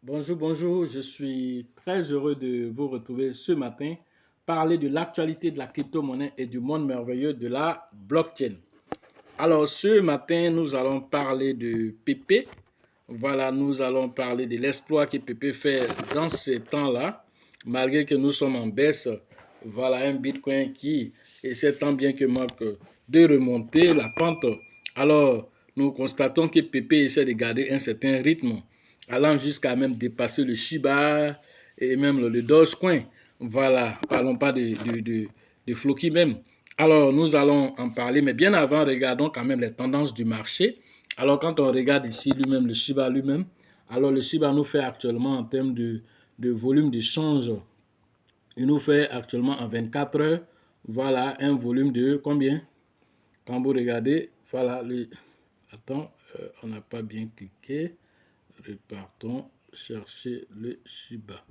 Bonjour, bonjour, je suis très heureux de vous retrouver ce matin, parler de l'actualité de la crypto-monnaie et du monde merveilleux de la blockchain. Alors ce matin, nous allons parler de Pepe. Voilà, nous allons parler de l'exploit que Pepe fait dans ces temps-là, malgré que nous sommes en baisse. Voilà un Bitcoin qui essaie tant bien que mal de remonter la pente. Alors, nous constatons que Pepe essaie de garder un certain rythme, allant jusqu'à même dépasser le Shiba et même le Dogecoin. Voilà, parlons pas de Floki même. Alors, nous allons en parler, mais bien avant, regardons quand même les tendances du marché. Alors, quand on regarde ici lui-même, le Shiba lui-même, alors le Shiba nous fait actuellement en termes de volume d'échange, il nous fait actuellement en 24 heures, voilà, un volume de combien? Quand vous regardez, voilà, attends, on n'a pas bien cliqué. Repartons chercher le Shiba.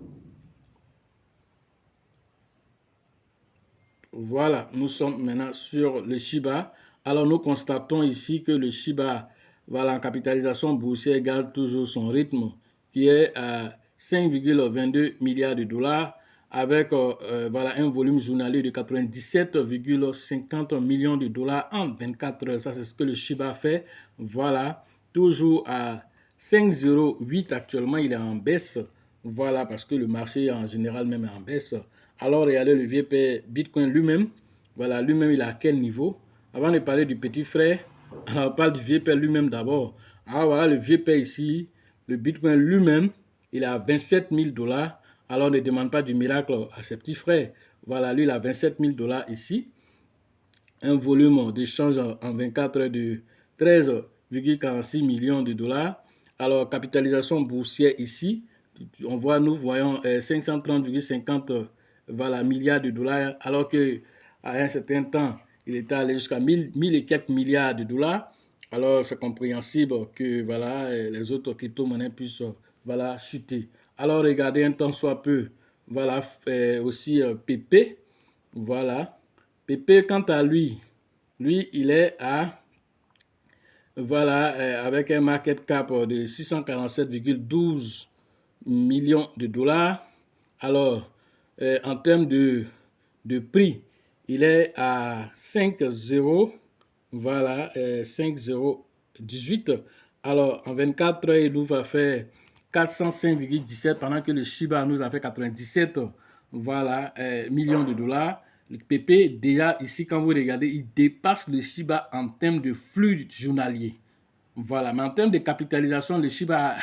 Voilà, nous sommes maintenant sur le Shiba. Alors, nous constatons ici que le Shiba, voilà, en capitalisation boursière, garde toujours son rythme, qui est à 5,22 milliards de dollars, avec voilà, un volume journalier de 97,50 millions de dollars en 24 heures. Ça, c'est ce que le Shiba fait. Voilà, toujours à 5,08 actuellement, il est en baisse. Voilà, parce que le marché en général même est en baisse. Alors, regardez le VP Bitcoin lui-même. Voilà, lui-même, il est à quel niveau? Avant de parler du petit frère, on parle du VP lui-même d'abord. Alors, voilà le VP ici. Le Bitcoin lui-même, il est à 27 000 dollars. Alors, on ne demande pas du miracle à ses petits frères. Voilà, lui, il a 27 000 dollars ici. Un volume d'échange en 24 heures de 13,46 millions de dollars. Alors, capitalisation boursière ici, on voit, nous voyons 530,50 voilà, milliards de dollars, alors qu'à un certain temps, il était allé jusqu'à 1000 et quelques milliards de dollars. Alors, c'est compréhensible que voilà, les autres crypto-monnaies puissent voilà, chuter. Alors, regardez un temps soit peu, voilà, aussi PP, voilà. PP, quant à lui, il est à, voilà, avec un market cap de 647,12 millions de dollars. Alors, en termes de prix, il est à 5,0, voilà, 5,018. Alors, en 24 heures, il nous va faire 405,17 pendant que le Shiba nous a fait 97, voilà, millions de dollars. Le PP, déjà ici, quand vous regardez, il dépasse le Shiba en termes de flux journalier. Voilà, mais en termes de capitalisation, le Shiba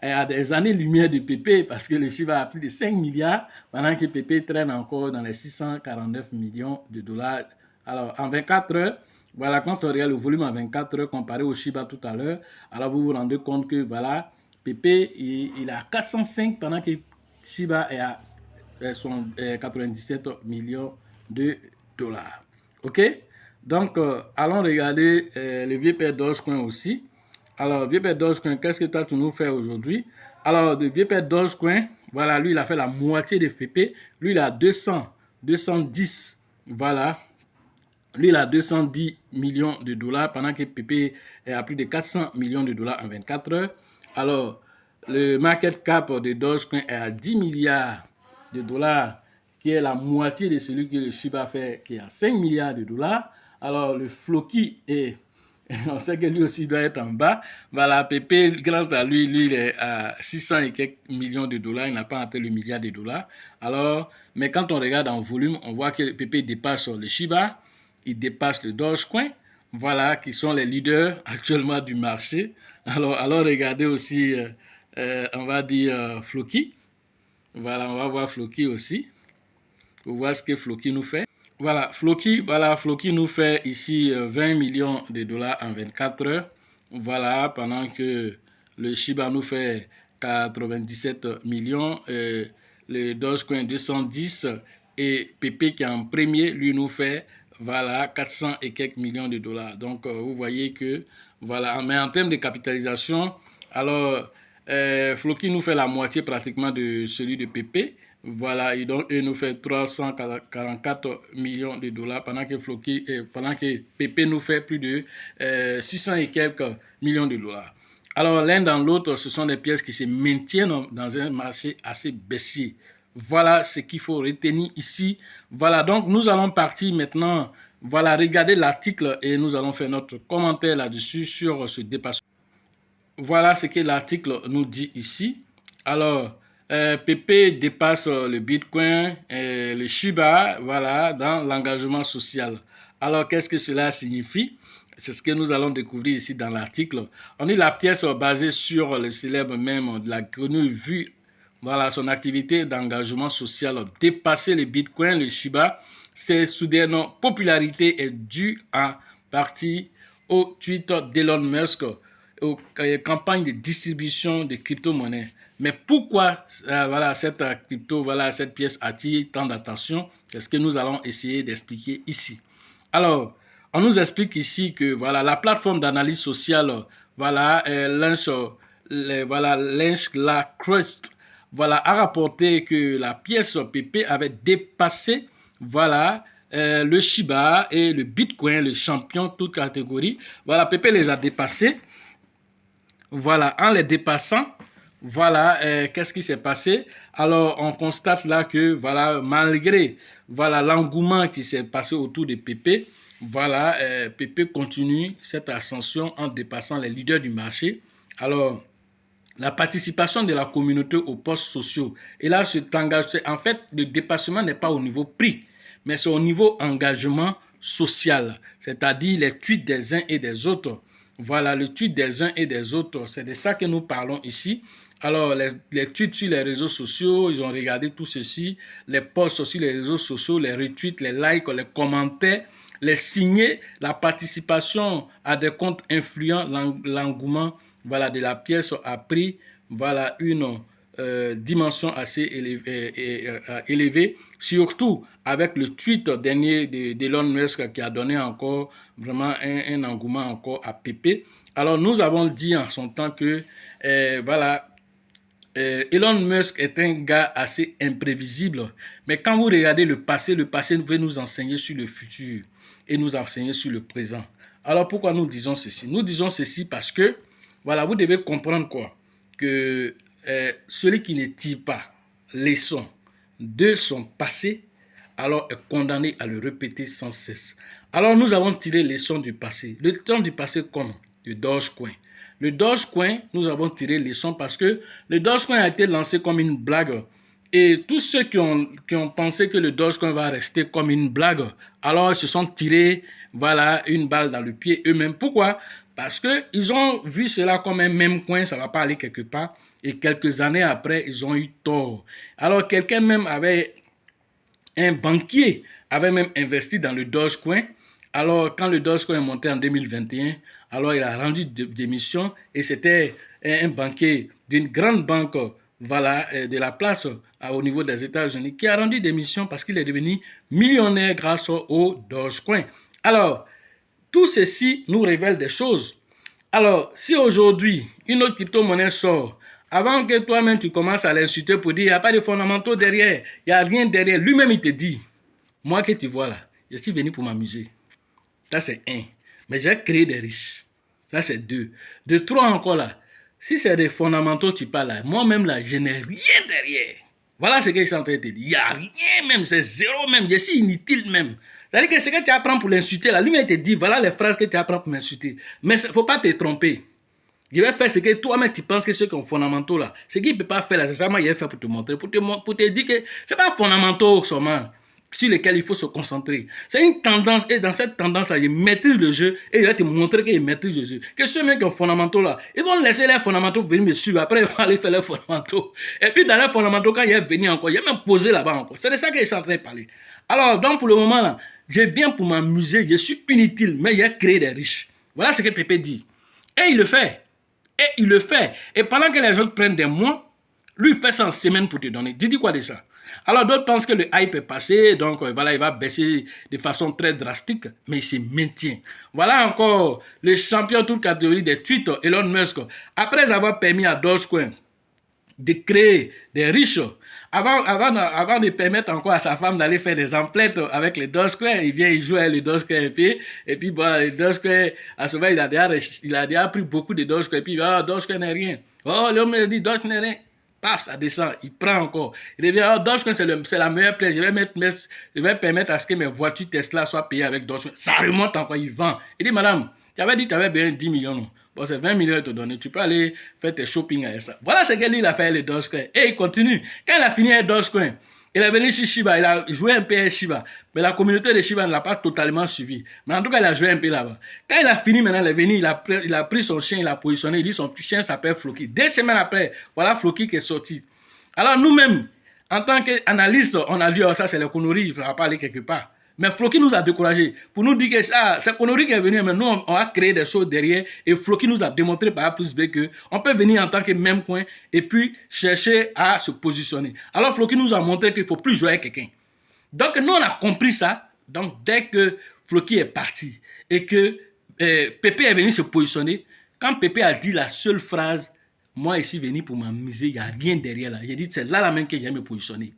a des années-lumière de PP parce que le Shiba a plus de 5 milliards, pendant que PP traîne encore dans les 649 millions de dollars. Alors, en 24 heures, voilà, quand on regarde le volume en 24 heures comparé au Shiba tout à l'heure, alors vous vous rendez compte que, voilà, PP, il a 405 pendant que Shiba est à 97 millions de dollars. OK? Donc, allons regarder le VP Dogecoin aussi. Alors, VP Dogecoin, qu'est-ce que toi tu nous fais aujourd'hui? Alors, le VP Dogecoin, voilà, lui, il a fait la moitié de VP. Lui, il a 210, voilà. Lui, il a 210 millions de dollars pendant que PP est à plus de 400 millions de dollars en 24 heures. Alors, le market cap de Dogecoin est à 10 milliards de dollars, qui est la moitié de celui que le Shiba fait, qui est à 5 milliards de dollars. Alors, le Floki est, on sait que lui aussi doit être en bas. Voilà, Pepe, grâce à lui, il est à 600 et quelques millions de dollars. Il n'a pas atteint le milliard de dollars. Alors, mais quand on regarde en volume, on voit que Pepe dépasse le Shiba, il dépasse le Dogecoin. Voilà, qui sont les leaders actuellement du marché. Alors regardez aussi, on va dire Floki. Voilà, on va voir Floki aussi. Pour voir ce que Floki nous fait. Voilà, Floki nous fait ici 20 millions de dollars en 24 heures. Voilà, pendant que le Shiba nous fait 97 millions, le Dogecoin 210 et PP qui est en premier, lui nous fait voilà 400 et quelques millions de dollars. Donc vous voyez que voilà, mais en termes de capitalisation, alors Floki nous fait la moitié pratiquement de celui de PP. Voilà, et donc il nous fait 344 millions de dollars pendant que PP nous fait plus de 600 et quelques millions de dollars. Alors, l'un dans l'autre, ce sont des pièces qui se maintiennent dans un marché assez baissier. Voilà ce qu'il faut retenir ici. Voilà, donc nous allons partir maintenant, voilà, regarder l'article et nous allons faire notre commentaire là-dessus sur ce dépassement. Voilà ce que l'article nous dit ici. Alors, PP dépasse le Bitcoin et le Shiba, voilà, dans l'engagement social. Alors, qu'est-ce que cela signifie? C'est ce que nous allons découvrir ici dans l'article. On dit la pièce basée sur le célèbre mème de la grenouille vue, voilà, son activité d'engagement social dépasser le Bitcoin, le Shiba. Cette soudaine popularité est due en partie au tweet d'Elon Musk, aux campagnes de distribution de crypto-monnaies. Mais pourquoi voilà, cette crypto, voilà, cette pièce attire tant d'attention? C'est ce que nous allons essayer d'expliquer ici. Alors, on nous explique ici que voilà, la plateforme d'analyse sociale, voilà, Lynch Crust, voilà, a rapporté que la pièce PP avait dépassé, voilà, le Shiba et le Bitcoin, le champion toute catégorie. Voilà, PP les a dépassés. Voilà, en les dépassant, voilà, qu'est-ce qui s'est passé? Alors, on constate là que, voilà, malgré, voilà, l'engouement qui s'est passé autour de PP, voilà, PP continue cette ascension en dépassant les leaders du marché. Alors, la participation de la communauté aux postes sociaux. Et là, en fait, le dépassement n'est pas au niveau prix, mais c'est au niveau engagement social, c'est-à-dire les tweets des uns et des autres. Voilà, le tweet des uns et des autres, c'est de ça que nous parlons ici. Alors, les tweets sur les réseaux sociaux, ils ont regardé tout ceci, les posts sur les réseaux sociaux, les retweets, les likes, les commentaires, les signés, la participation à des comptes influents, l'engouement, voilà, de la pièce a pris, voilà, une dimension assez élevée, surtout avec le tweet dernier d'Elon Musk qui a donné encore vraiment un engouement encore à PP. Alors, nous avons dit en son temps que, voilà, Elon Musk est un gars assez imprévisible, mais quand vous regardez le passé veut nous enseigner sur le futur et nous enseigner sur le présent. Alors, pourquoi nous disons ceci? Nous disons ceci parce que, voilà, vous devez comprendre quoi? Que celui qui ne tire pas leçon de son passé, alors est condamné à le répéter sans cesse. Alors, nous avons tiré leçon du passé. Le temps du passé comme le Dogecoin. Le Dogecoin, nous avons tiré leçon parce que le Dogecoin a été lancé comme une blague. Et tous ceux qui ont pensé que le Dogecoin va rester comme une blague, alors ils se sont tirés, voilà, une balle dans le pied eux-mêmes. Pourquoi? Parce qu'ils ont vu cela comme un même coin, ça ne va pas aller quelque part. Et quelques années après, ils ont eu tort. Alors, quelqu'un même un banquier avait même investi dans le Dogecoin. Alors, quand le Dogecoin est monté en 2021, alors il a rendu démission et c'était un banquier d'une grande banque, voilà, de la place au niveau des États-Unis qui a rendu démission parce qu'il est devenu millionnaire grâce au Dogecoin. Alors, tout ceci nous révèle des choses. Alors, si aujourd'hui, une autre crypto-monnaie sort, avant que toi-même tu commences à l'insulter pour dire il n'y a pas de fondamentaux derrière, il n'y a rien derrière, lui-même il te dit, moi que tu vois là, je suis venu pour m'amuser. Ça c'est un. Mais j'ai créé des riches. Ça c'est deux. De trois encore là, si c'est des fondamentaux tu parles là, moi-même là, je n'ai rien derrière. Voilà ce que je suis en train de te dire. Il n'y a rien même, c'est zéro même, je suis inutile même. C'est-à-dire que ce que tu apprends pour l'insulter là, lui-même te dit, voilà les phrases que tu apprends pour m'insulter. Mais il ne faut pas te tromper. Je vais faire ce que toi-même tu penses que ceux qui sont fondamentaux là, ce qu'il ne peut pas faire là, c'est ça, moi je vais faire pour te montrer, pour te dire que ce n'est pas fondamentaux seulement sur lesquels il faut se concentrer. C'est une tendance, et dans cette tendance-là, je maîtrise le jeu et je vais te montrer qu'ils maîtrisent le jeu. Que ceux qui ont fondamentaux là, ils vont laisser les fondamentaux venir me suivre, après ils vont aller faire les fondamentaux. Et puis dans les fondamentaux, quand il est venu encore, il est même posé là-bas encore. C'est de ça qu'ils sont en train de parler. Alors, donc pour le moment là, je viens pour m'amuser, je suis inutile, mais j'ai créé des riches. Voilà ce que Pépé dit. Et il le fait. Et il le fait. Et pendant que les autres prennent des mois, lui il fait ça en semaine pour te donner. Dis quoi de ça? Alors d'autres pensent que le hype est passé, donc voilà, il va baisser de façon très drastique, mais il se maintient. Voilà encore le champion toute catégorie des tweets, Elon Musk. Après avoir permis à Dogecoin de créer des riches. Avant de permettre encore à sa femme d'aller faire des emplettes avec les Dogecoin, il vient, il joue avec les Dogecoin et puis voilà, les Dogecoin, à ce moment, il a déjà pris beaucoup de Dogecoin, et puis Dogecoin n'est rien. Oh, l'homme me dit Dogecoin n'est rien. Paf, ça descend, il prend encore. Il revient, Dogecoin, c'est la meilleure place. Je vais permettre à ce que mes voitures Tesla soient payées avec Dogecoin. Ça remonte encore, il vend. Il dit, madame, tu avais dit que tu avais bien 10 millions, non? Bon, c'est 20 millions à te donner. Tu peux aller faire tes shopping avec ça. Voilà ce qu'il a fait avec les Dogecoin. Et il continue. Quand il a fini avec Dogecoin, il est venu chez Shiba. Il a joué un peu avec Shiba. Mais la communauté de Shiba ne l'a pas totalement suivi. Mais en tout cas, il a joué un peu là-bas. Quand il a fini, maintenant, il est venu. Il a pris son chien, il l'a positionné. Il dit son chien s'appelle Floki. 2 semaines après, voilà Floki qui est sorti. Alors nous-mêmes, en tant qu'analystes, on a dit, oh, ça c'est les conneries, il ne faudra pas aller quelque part. Mais Floki nous a découragés pour nous dire que ça, c'est connerie qui est venue, mais nous, on a créé des choses derrière et Floki nous a démontré par A plus B qu'on peut venir en tant que même coin et puis chercher à se positionner. Alors Floki nous a montré qu'il ne faut plus jouer avec quelqu'un. Donc nous, on a compris ça. Donc dès que Floki est parti et que Pépé est venu se positionner, quand Pépé a dit la seule phrase, moi ici venu pour m'amuser, il n'y a rien derrière là. J'ai dit, c'est là même que j'ai me positionner.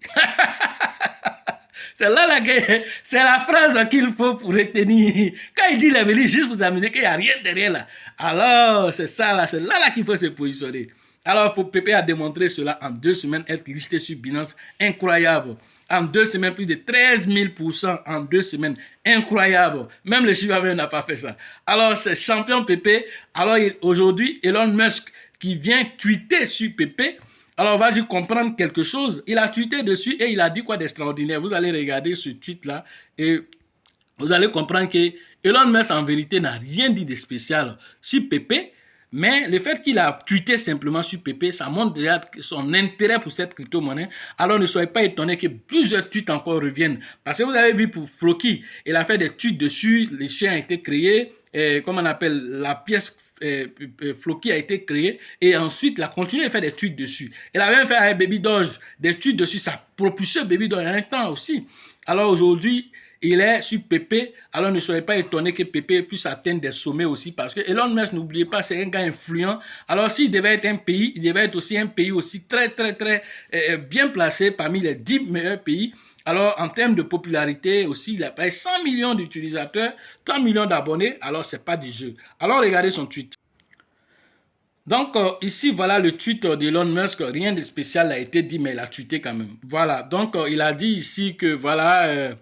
C'est là que c'est la phrase qu'il faut pour retenir. Quand il dit il est venu juste pour s'amuser, qu'il n'y a rien derrière là. Alors, c'est ça là, c'est là qu'il faut se positionner. Alors, Pépé a démontré cela en 2 semaines, être listé sur Binance. Incroyable. En 2 semaines, plus de 13 000% en 2 semaines. Incroyable. Même le Shiba n'a pas fait ça. Alors, c'est champion Pépé. Alors, aujourd'hui, Elon Musk qui vient tweeter sur Pépé. Alors, on va y comprendre quelque chose. Il a tweeté dessus et il a dit quoi d'extraordinaire. Vous allez regarder ce tweet-là et vous allez comprendre que Elon Musk, en vérité, n'a rien dit de spécial sur Pépé. Mais le fait qu'il a tweeté simplement sur Pépé, ça montre déjà son intérêt pour cette crypto-monnaie. Alors, ne soyez pas étonnés que plusieurs tweets encore reviennent. Parce que vous avez vu pour Floki, il a fait des tweets dessus. Les chiens ont été créés. Comment on appelle la pièce Floki a été créé et ensuite il a continué à faire des tweets dessus. Il a même fait avec Baby Doge des tweets dessus, ça propulsait Baby Doge en un temps aussi. Alors aujourd'hui, il est sur Pépé, alors ne soyez pas étonnés que Pépé puisse atteindre des sommets aussi parce que Elon Musk, n'oubliez pas, c'est un gars influent. Alors s'il devait être un pays, il devait être aussi un pays aussi très bien placé parmi les 10 meilleurs pays. Alors, en termes de popularité aussi, il a payé 100 millions d'utilisateurs, 30 millions d'abonnés. Alors, ce n'est pas du jeu. Alors, regardez son tweet. Donc, ici, voilà le tweet d'Elon Musk. Rien de spécial n'a été dit, mais il a tweeté quand même. Voilà. Donc, il a dit ici que, voilà,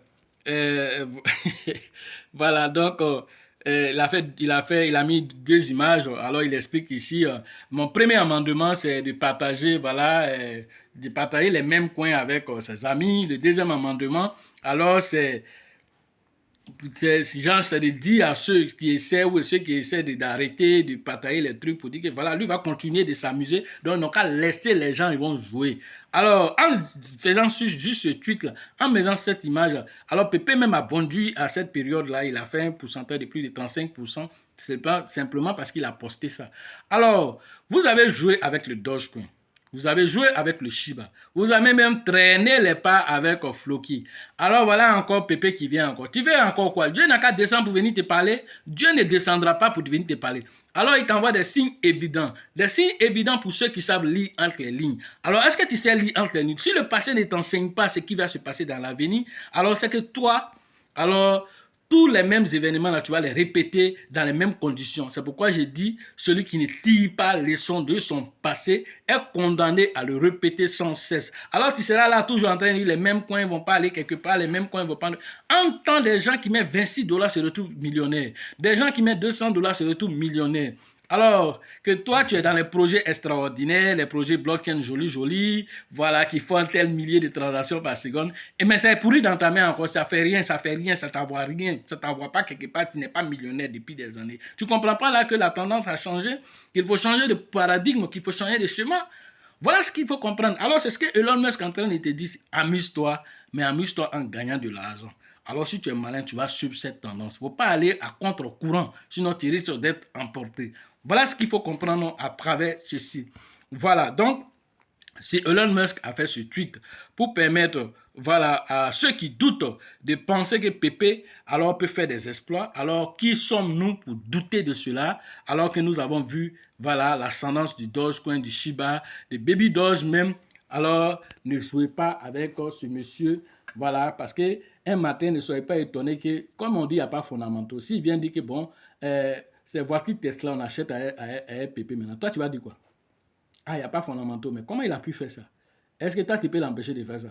voilà. Donc, il a mis 2 images. Alors, il explique ici, mon premier amendement, c'est de partager, voilà, de partager les mêmes coins avec ses amis. Le deuxième amendement, alors, c'est de dire à ceux qui essaient ou ceux qui essaient d'arrêter de partager les trucs pour dire que voilà, lui va continuer de s'amuser. Donc, on va laisser les gens, ils vont jouer. Alors, en faisant juste ce tweet-là, en mettant cette image, alors Pépé même a bondi à cette période-là, il a fait un pourcentage de plus de 35%, c'est pas simplement parce qu'il a posté ça. Alors, vous avez joué avec le Dogecoin. Vous avez joué avec le Shiba. Vous avez même traîné les pas avec Floki. Alors voilà encore Pépé qui vient encore. Tu veux encore quoi? Dieu n'a qu'à descendre pour venir te parler. Dieu ne descendra pas pour venir te parler. Alors il t'envoie des signes évidents. Des signes évidents pour ceux qui savent lire entre les lignes. Alors est-ce que tu sais lire entre les lignes? Si le passé ne t'enseigne pas ce qui va se passer dans l'avenir, alors c'est que toi, alors tous les mêmes événements, là, tu vas les répéter dans les mêmes conditions. C'est pourquoi j'ai dit, celui qui ne tire pas leçon de son passé est condamné à le répéter sans cesse. Alors tu seras là toujours en train de dire, les mêmes coins ne vont pas aller quelque part, les mêmes coins ne vont pas aller. Entends des gens qui mettent 26 $ se retrouvent millionnaires. Des gens qui mettent 200 $ se retrouvent millionnaires. Alors que toi, tu es dans les projets extraordinaires, les projets blockchain jolis, voilà, qui font un tel millier de transactions par seconde, et mais c'est pourri dans ta main encore, ça fait rien, ça t'envoie rien, ça t'envoie pas quelque part, tu n'es pas millionnaire depuis des années. Tu comprends pas là que la tendance a changé, qu'il faut changer de paradigme, qu'il faut changer de schéma. Voilà ce qu'il faut comprendre. Alors c'est ce que Elon Musk est en train de te dire, amuse-toi, mais amuse-toi en gagnant de l'argent. Alors si tu es malin, tu vas suivre cette tendance. Il ne faut pas aller à contre-courant, sinon tu risques d'être emporté. Voilà ce qu'il faut comprendre à travers ceci. Voilà, donc, Si Elon Musk a fait ce tweet pour permettre, voilà, à ceux qui doutent de penser que Pépé alors peut faire des exploits, alors qui sommes-nous pour douter de cela, alors que nous avons vu, voilà, l'ascendance du Dogecoin, du Shiba, des Baby Doge même. Alors, ne jouez pas avec ce monsieur, voilà, parce que un matin, ne soyez pas étonnés que, comme on dit, il n'y a pas fondamentaux. S'il vient dire que, bon, c'est voiture Tesla, on achète à Pépé maintenant, toi, tu vas dire quoi? Ah, il n'y a pas fondamentaux, mais comment il a pu faire ça? Est-ce que toi, tu peux l'empêcher de faire ça?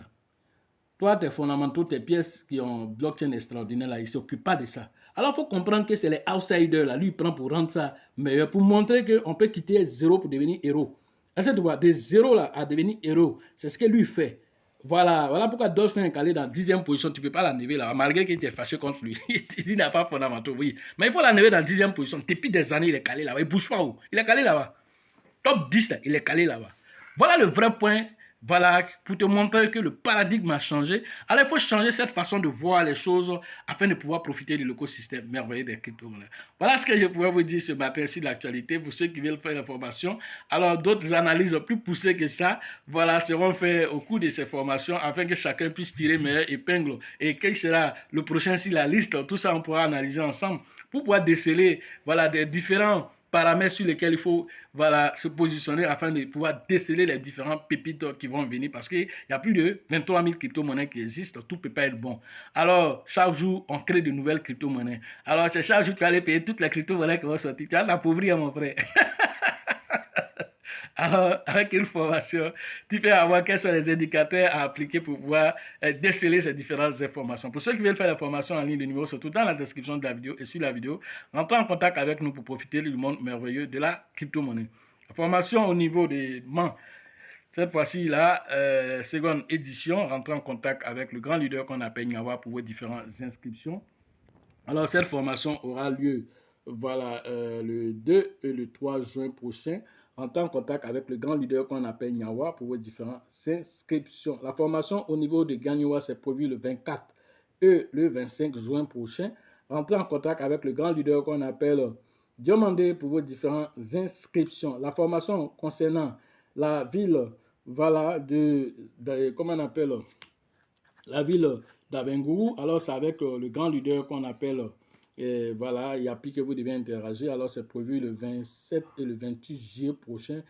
Toi, tes fondamentaux, tes pièces qui ont blockchain extraordinaire, là, ils ne s'occupent pas de ça. Alors, il faut comprendre que c'est les outsiders, là, lui, il prend pour rendre ça meilleur, pour montrer qu'on peut quitter zéro pour devenir héros. Est-ce que tu vois, de zéro là, à devenir héros, c'est ce que lui fait. Voilà pourquoi Dogecoin est calé dans 10e position. Tu ne peux pas l'enlever là, malgré qu'il était fâché contre lui. Il n'a pas fondamentaux, oui. Mais il faut l'enlever dans 10e position. Depuis des années, il est calé là-bas. Il ne bouge pas où? Il est calé là-bas. Top 10, là, il est calé là-bas. Voilà le vrai point, voilà, pour te montrer que le paradigme a changé. Alors, il faut changer cette façon de voir les choses afin de pouvoir profiter de l'écosystème merveilleux des crypto-monnaies. Voilà ce que je pouvais vous dire ce matin sur l'actualité pour ceux qui veulent faire la formation. Alors, d'autres analyses plus poussées que ça, voilà, seront faites au cours de ces formations afin que chacun puisse tirer meilleur épingle. Et quel sera le prochain sur la liste? Tout ça, on pourra analyser ensemble pour pouvoir déceler, voilà, des différents paramètres sur lesquels il faut, voilà, se positionner afin de pouvoir déceler les différents pépites qui vont venir parce qu'il y a plus de 23 000 crypto-monnaies qui existent, tout ne peut pas être bon. Alors, chaque jour, on crée de nouvelles crypto-monnaies. Alors, c'est chaque jour que tu vas aller payer toutes les crypto-monnaies qui vont sortir. Tu vas l'appauvrir, mon frère. Alors, avec une formation, tu peux avoir quels sont les indicateurs à appliquer pour pouvoir déceler ces différentes informations. Pour ceux qui veulent faire la formation en ligne, le numéro se trouve dans la description de la vidéo et sur la vidéo. Rentrez en contact avec nous pour profiter du monde merveilleux de la crypto-monnaie. La formation au niveau des mains. Cette fois-ci, la seconde édition, rentrez en contact avec le grand leader qu'on appelle Nyawa pour vos différentes inscriptions. Alors, cette formation aura lieu, voilà, le 2 et le 3 juin prochain. Entrez en contact avec le grand leader qu'on appelle Nyawa pour vos différentes inscriptions. La formation au niveau de Gagnoua, c'est prévu le 24 et le 25 juin prochain. Entrez en contact avec le grand leader qu'on appelle Diomandé pour vos différentes inscriptions. La formation concernant la ville, voilà, comment on appelle, la ville d'Abengourou. Alors, c'est avec le grand leader qu'on appelle, voilà, Yapi que vous devez interagir. Alors, c'est prévu le 27 et le 28 juillet prochain.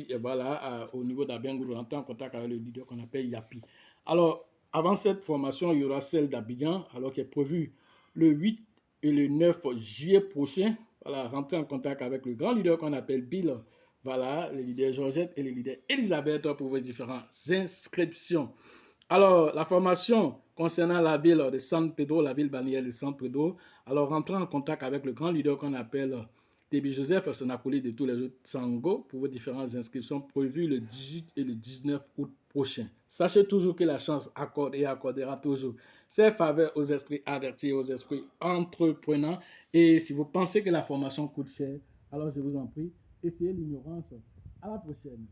Et voilà, au niveau d'Abengourou, on est en contact avec le leader qu'on appelle Yapi. Alors, avant cette formation, il y aura celle d'Abidjan, alors qui est prévue le 8 et le 9 juillet prochain. Voilà, rentrez en contact avec le grand leader qu'on appelle Bill. Voilà, le leader Georgette et le leader Elisabeth pour vos différentes inscriptions. Alors, la formation concernant la ville de San Pedro, la ville balnéaire de San Pedro, alors rentrez en contact avec le grand leader qu'on appelle Tébi Joseph, son acolyte de tous les jours Sango, pour vos différentes inscriptions prévues le 18 et le 19 août prochain. Sachez toujours que la chance accorde et accordera toujours ses faveurs aux esprits avertis et aux esprits entreprenants. Et si vous pensez que la formation coûte cher, alors je vous en prie, essayez l'ignorance. À la prochaine.